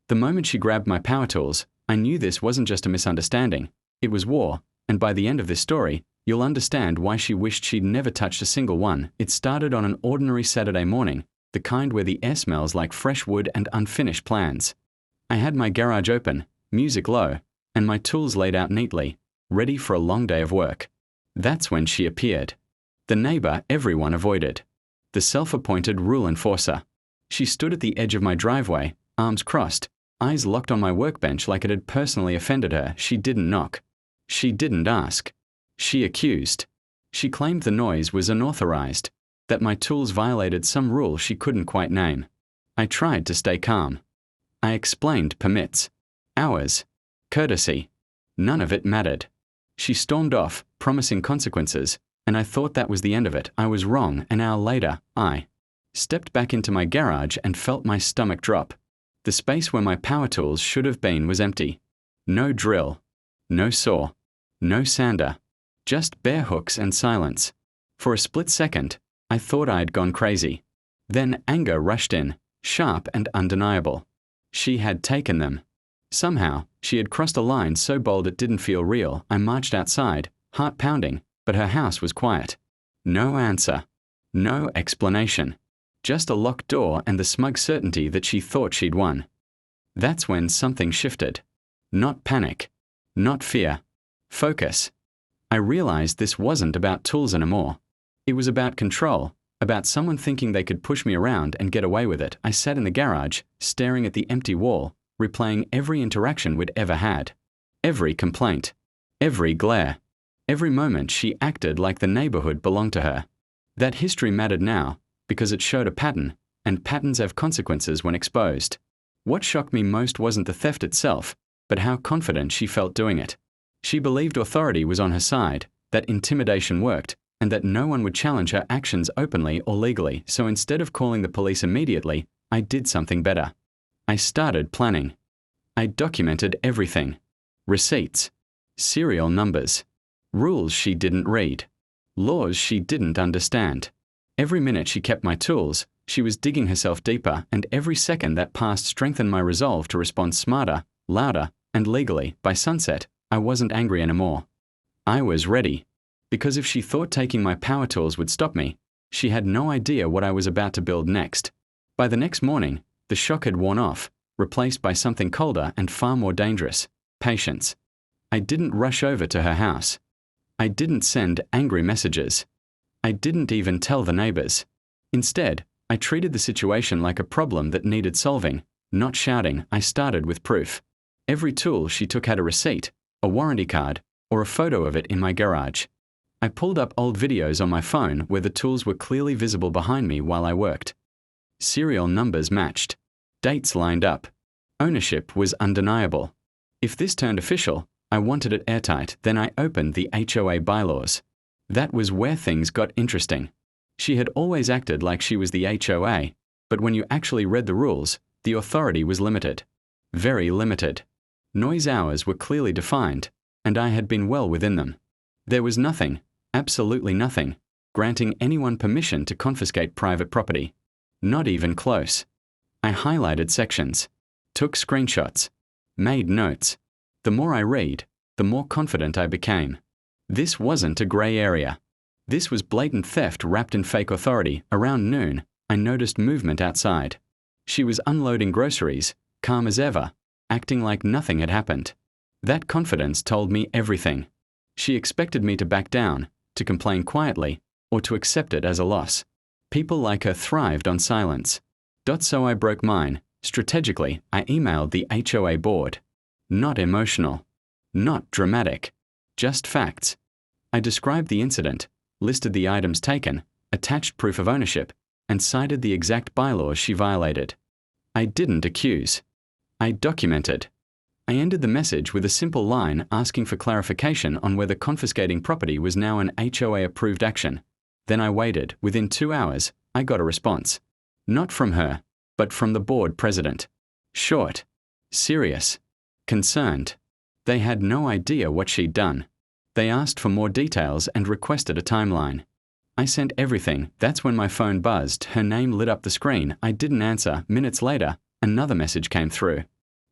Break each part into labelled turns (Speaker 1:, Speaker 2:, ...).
Speaker 1: The moment she grabbed my power tools, I knew this wasn't just a misunderstanding. It was war, and by the end of this story, you'll understand why she wished she'd never touched a single one. It started on an ordinary Saturday morning, the kind where the air smells like fresh wood and unfinished plans. I had my garage open, music low, and my tools laid out neatly, ready for a long day of work. That's when she appeared. The neighbor everyone avoided. The self-appointed rule enforcer. She stood at the edge of my driveway, arms crossed, eyes locked on my workbench like it had personally offended her. She didn't knock. She didn't ask. She accused. She claimed the noise was unauthorized, that my tools violated some rule she couldn't quite name. I tried to stay calm. I explained permits, hours, courtesy. None of it mattered. She stormed off, promising consequences, and I thought that was the end of it. I was wrong. An hour later, I stepped back into my garage and felt my stomach drop. The space where my power tools should have been was empty. No drill, no saw, no sander, just bare hooks and silence. For a split second, I thought I'd gone crazy. Then anger rushed in, sharp and undeniable. She had taken them. Somehow, she had crossed a line so bold it didn't feel real. I marched outside, heart pounding, but her house was quiet. No answer. No explanation. Just a locked door and the smug certainty that she thought she'd won. That's when something shifted. Not panic. Not fear. Focus. I realized this wasn't about tools anymore. It was about control, about someone thinking they could push me around and get away with it. I sat in the garage, staring at the empty wall, replaying every interaction we'd ever had. Every complaint. Every glare. Every moment she acted like the neighborhood belonged to her. That history mattered now, because it showed a pattern, and patterns have consequences when exposed. What shocked me most wasn't the theft itself, but how confident she felt doing it. She believed authority was on her side, that intimidation worked, and that no one would challenge her actions openly or legally. So instead of calling the police immediately, I did something better. I started planning. I documented everything. Receipts, serial numbers, rules she didn't read, laws she didn't understand. Every minute she kept my tools, she was digging herself deeper, and every second that passed strengthened my resolve to respond smarter, louder, and legally. By sunset, I wasn't angry anymore. I was ready. Because if she thought taking my power tools would stop me, she had no idea what I was about to build next. By the next morning, the shock had worn off, replaced by something colder and far more dangerous: patience. I didn't rush over to her house. I didn't send angry messages. I didn't even tell the neighbors. Instead, I treated the situation like a problem that needed solving. Not shouting, I started with proof. Every tool she took had a receipt, a warranty card, or a photo of it in my garage. I pulled up old videos on my phone where the tools were clearly visible behind me while I worked. Serial numbers matched. Dates lined up. Ownership was undeniable. If this turned official, I wanted it airtight. Then I opened the HOA bylaws. That was where things got interesting. She had always acted like she was the HOA, but when you actually read the rules, the authority was limited. Very limited. Noise hours were clearly defined, and I had been well within them. There was nothing, absolutely nothing, granting anyone permission to confiscate private property. Not even close. I highlighted sections, took screenshots, made notes. The more I read, the more confident I became. This wasn't a gray area. This was blatant theft wrapped in fake authority. Around noon, I noticed movement outside. She was unloading groceries, calm as ever, acting like nothing had happened. That confidence told me everything. She expected me to back down, to complain quietly, or to accept it as a loss. People like her thrived on silence. So I broke mine. Strategically, I emailed the HOA board. Not emotional. Not dramatic. Just facts. I described the incident, listed the items taken, attached proof of ownership, and cited the exact bylaws she violated. I didn't accuse. I documented. I ended the message with a simple line asking for clarification on whether confiscating property was now an HOA-approved action. Then I waited. Within 2 hours, I got a response. Not from her, but from the board president. Short. Serious. Concerned. They had no idea what she'd done. They asked for more details and requested a timeline. I sent everything. That's when my phone buzzed. Her name lit up the screen. I didn't answer. Minutes later, another message came through.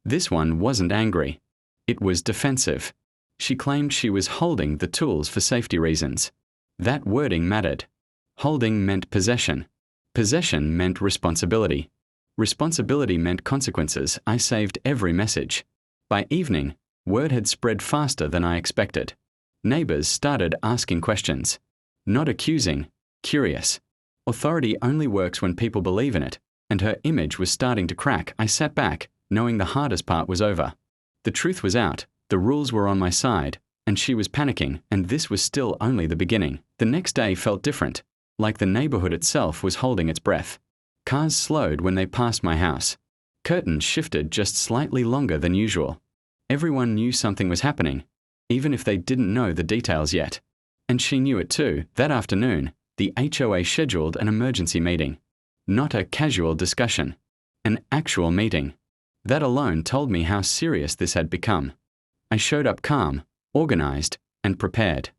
Speaker 1: This one wasn't angry. It was defensive. She claimed she was holding the tools for safety reasons. That wording mattered. Holding meant possession. Possession meant responsibility. Responsibility meant consequences. I saved every message. By evening, word had spread faster than I expected. Neighbors started asking questions. Not accusing, curious. Authority only works when people believe in it, and her image was starting to crack. I sat back, knowing the hardest part was over. The truth was out, the rules were on my side, and she was panicking, and this was still only the beginning. The next day felt different, like the neighborhood itself was holding its breath. Cars slowed when they passed my house. Curtains shifted just slightly longer than usual. Everyone knew something was happening, even if they didn't know the details yet. And she knew it too. That afternoon, the HOA scheduled an emergency meeting. Not a casual discussion. An actual meeting. That alone told me how serious this had become. I showed up calm, organized, and prepared.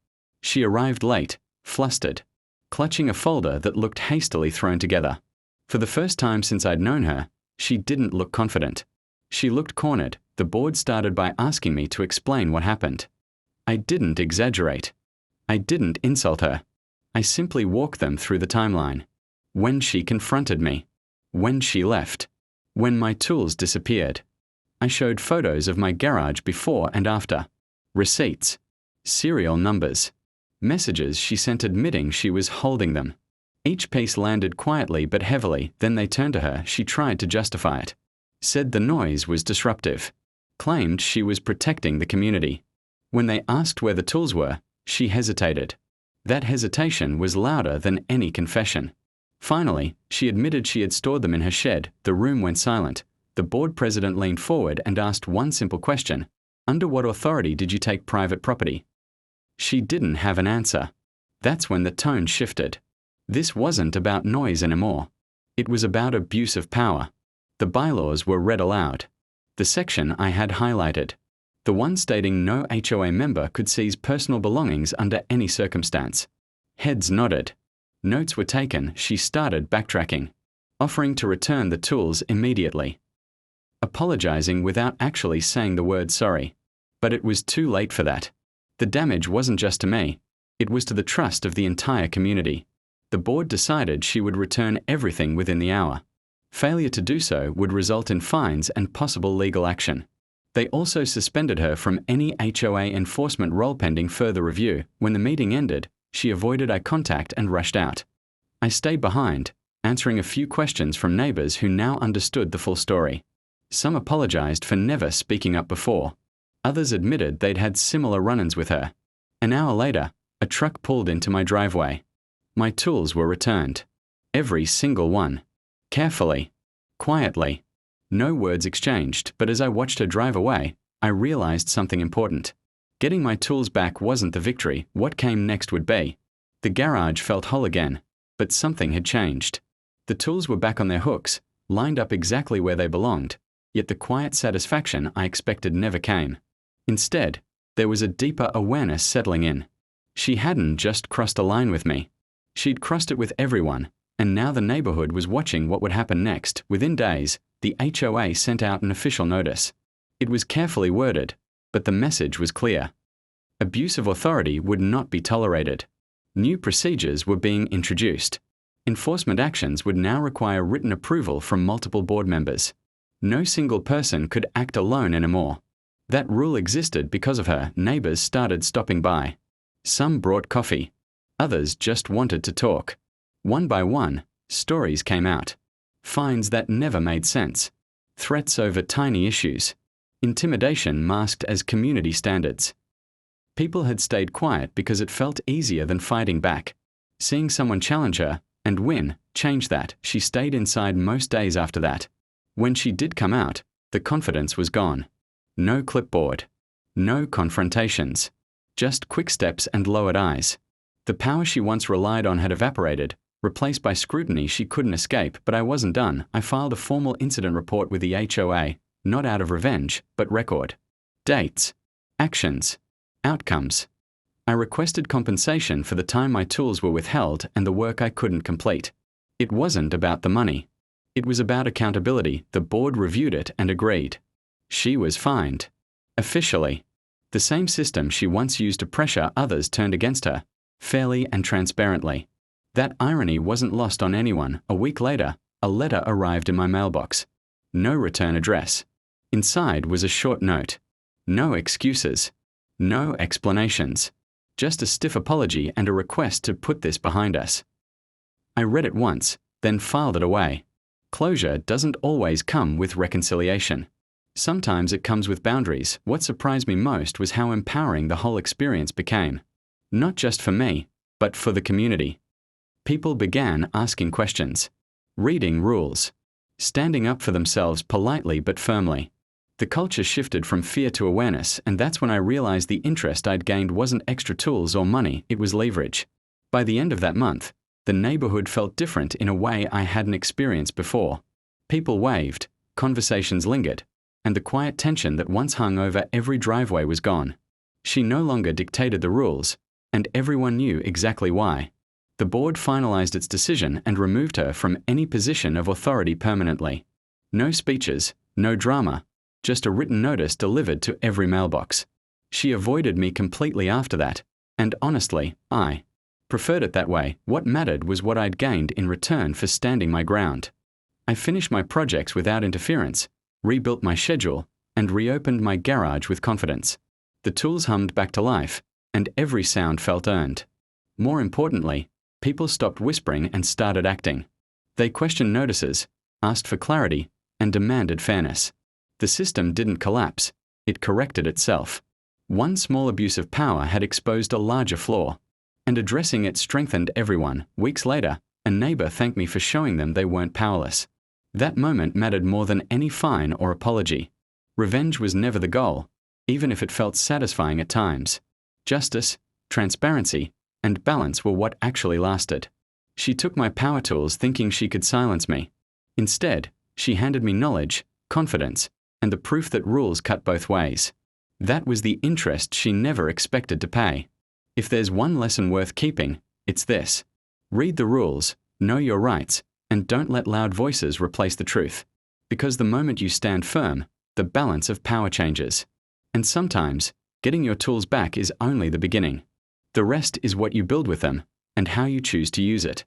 Speaker 1: She arrived late, flustered, clutching a folder that looked hastily thrown together. For the first time since I'd known her, she didn't look confident. She looked cornered. The board started by asking me to explain what happened. I didn't exaggerate. I didn't insult her. I simply walked them through the timeline. When she confronted me. When she left. When my tools disappeared. I showed photos of my garage before and after. Receipts. Serial numbers. Messages she sent admitting she was holding them. Each piece landed quietly but heavily. Then they turned to her. She tried to justify it. Said the noise was disruptive. Claimed she was protecting the community. When they asked where the tools were, she hesitated. That hesitation was louder than any confession. Finally, she admitted she had stored them in her shed. The room went silent. The board president leaned forward and asked one simple question. Under what authority did you take private property? She didn't have an answer. That's when the tone shifted. This wasn't about noise anymore. It was about abuse of power. The bylaws were read aloud. The section I had highlighted. The one stating no HOA member could seize personal belongings under any circumstance. Heads nodded. Notes were taken. She started backtracking, offering to return the tools immediately. Apologizing without actually saying the word sorry. But it was too late for that. The damage wasn't just to me. It was to the trust of the entire community. The board decided she would return everything within the hour. Failure to do so would result in fines and possible legal action. They also suspended her from any HOA enforcement role pending further review. When the meeting ended, she avoided eye contact and rushed out. I stayed behind, answering a few questions from neighbors who now understood the full story. Some apologized for never speaking up before. Others admitted they'd had similar run-ins with her. An hour later, a truck pulled into my driveway. My tools were returned. Every single one. Carefully. Quietly. No words exchanged, but as I watched her drive away, I realized something important. Getting my tools back wasn't the victory. What came next would be. The garage felt whole again, but something had changed. The tools were back on their hooks, lined up exactly where they belonged, yet the quiet satisfaction I expected never came. Instead, there was a deeper awareness settling in. She hadn't just crossed a line with me. She'd crossed it with everyone, and now the neighborhood was watching what would happen next. Within days, the HOA sent out an official notice. It was carefully worded, but the message was clear. Abuse of authority would not be tolerated. New procedures were being introduced. Enforcement actions would now require written approval from multiple board members. No single person could act alone anymore. That rule existed because of her. Neighbors started stopping by. Some brought coffee. Others just wanted to talk. One by one, stories came out. Fines that never made sense. Threats over tiny issues. Intimidation masked as community standards. People had stayed quiet because it felt easier than fighting back. Seeing someone challenge her and win changed that. She stayed inside most days after that. When she did come out, the confidence was gone. No clipboard. No confrontations. Just quick steps and lowered eyes. The power she once relied on had evaporated, replaced by scrutiny she couldn't escape. But I wasn't done. I filed a formal incident report with the HOA, not out of revenge, but record. Dates. Actions. Outcomes. I requested compensation for the time my tools were withheld and the work I couldn't complete. It wasn't about the money. It was about accountability. The board reviewed it and agreed. She was fined. Officially. The same system she once used to pressure others turned against her, fairly and transparently. That irony wasn't lost on anyone. A week later, a letter arrived in my mailbox. No return address. Inside was a short note. No excuses. No explanations. Just a stiff apology and a request to put this behind us. I read it once, then filed it away. Closure doesn't always come with reconciliation. Sometimes it comes with boundaries. What surprised me most was how empowering the whole experience became. Not just for me, but for the community. People began asking questions, reading rules, standing up for themselves politely but firmly. The culture shifted from fear to awareness, and that's when I realized the interest I'd gained wasn't extra tools or money, it was leverage. By the end of that month, the neighborhood felt different in a way I hadn't experienced before. People waved, conversations lingered, and the quiet tension that once hung over every driveway was gone. She no longer dictated the rules, and everyone knew exactly why. The board finalized its decision and removed her from any position of authority permanently. No speeches, no drama, just a written notice delivered to every mailbox. She avoided me completely after that, and honestly, I preferred it that way. What mattered was what I'd gained in return for standing my ground. I finished my projects without interference, rebuilt my schedule, and reopened my garage with confidence. The tools hummed back to life, and every sound felt earned. More importantly, people stopped whispering and started acting. They questioned notices, asked for clarity, and demanded fairness. The system didn't collapse, it corrected itself. One small abuse of power had exposed a larger flaw, and addressing it strengthened everyone. Weeks later, a neighbor thanked me for showing them they weren't powerless. That moment mattered more than any fine or apology. Revenge was never the goal, even if it felt satisfying at times. Justice, transparency, and balance were what actually lasted. She took my power tools thinking she could silence me. Instead, she handed me knowledge, confidence, and the proof that rules cut both ways. That was the interest she never expected to pay. If there's one lesson worth keeping, it's this. Read the rules, know your rights, and don't let loud voices replace the truth. Because the moment you stand firm, the balance of power changes. And sometimes, getting your tools back is only the beginning. The rest is what you build with them, and how you choose to use it.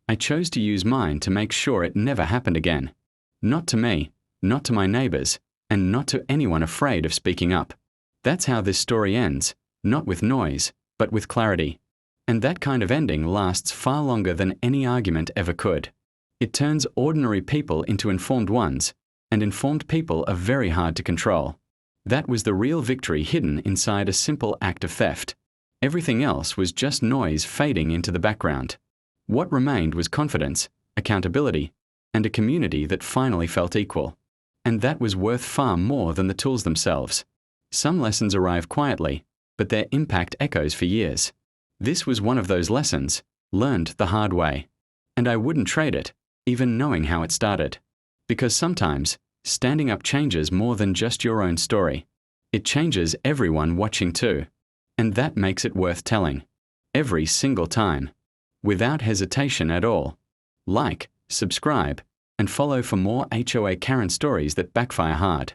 Speaker 1: I chose to use mine to make sure it never happened again. Not to me, not to my neighbors, and not to anyone afraid of speaking up. That's how this story ends, not with noise, but with clarity. And that kind of ending lasts far longer than any argument ever could. It turns ordinary people into informed ones, and informed people are very hard to control. That was the real victory hidden inside a simple act of theft. Everything else was just noise fading into the background. What remained was confidence, accountability, and a community that finally felt equal. And that was worth far more than the tools themselves. Some lessons arrive quietly, but their impact echoes for years. This was one of those lessons, learned the hard way. And I wouldn't trade it, even knowing how it started. Because sometimes, standing up changes more than just your own story. It changes everyone watching too. And that makes it worth telling. Every single time. Without hesitation at all. Like, subscribe, and follow for more HOA Karen stories that backfire hard.